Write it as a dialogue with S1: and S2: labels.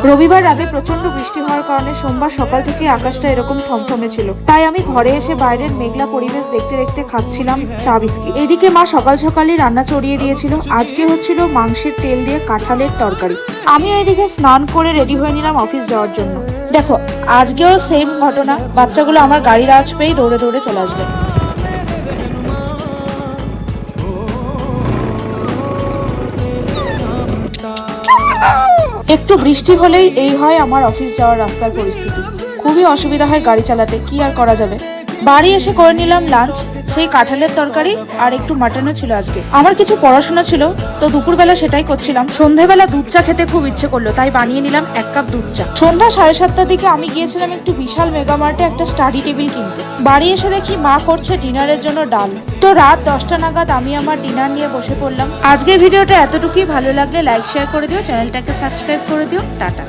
S1: রবিবার রাতে প্রচন্ড বৃষ্টি হওয়ার কারণে সোমবার সকাল থেকে আকাশটা এরকম থমথমে ছিল। তাই আমি ঘরে এসে বাইরের মেঘলা পরিবেশ দেখতে দেখতে খাচ্ছিলাম চা বিস্কিট। এদিকে মা সকাল সকালই রান্না চড়িয়ে দিয়েছিল। আজকে হচ্ছিল মাংসের তেল দিয়ে কাঁঠালের তরকারি। আমিও এদিকে স্নান করে রেডি হয়ে নিলাম অফিস যাওয়ার জন্য। দেখো, আজকেও সেম ঘটনা, বাচ্চাগুলো আমার গাড়ির আওয়াজ পেয়েই দৌড়ে দৌড়ে চলে আসবে। একটু বৃষ্টি হলেই এই হয় আমার অফিস যাওয়ার রাস্তার পরিস্থিতি। খুবই অসুবিধা হয় গাড়ি চালাতে, কি আর করা যাবে। বাড়ি এসে করে নিলাম লাঞ্চ, সেই কাঁঠালের তরকারি আর একটু মাটনও ছিল আজকে। আমার কিছু পড়াশোনা ছিল, তো দুপুরবেলা সেটাই করছিলাম। সন্ধ্যাবেলা দুধ চা খেতে খুব ইচ্ছে করলো, তাই বানিয়ে নিলাম 1 কাপ দুধ চা। সন্ধ্যা 7:30টার দিকে আমি গিয়েছিলাম একটু বিশাল মেগামার্টে একটা স্টাডি টেবিল কিনতে। বাড়ি এসে দেখি মা করছে ডিনারের জন্য ডাল। তো রাত 10টা নাগাদ আমি আমার ডিনার নিয়ে বসে পড়লাম। আজকের ভিডিওটা এতটুকুই। ভালো লাগলে লাইক শেয়ার করে দিও, চ্যানেলটাকে সাবস্ক্রাইব করে দিও। টাটা।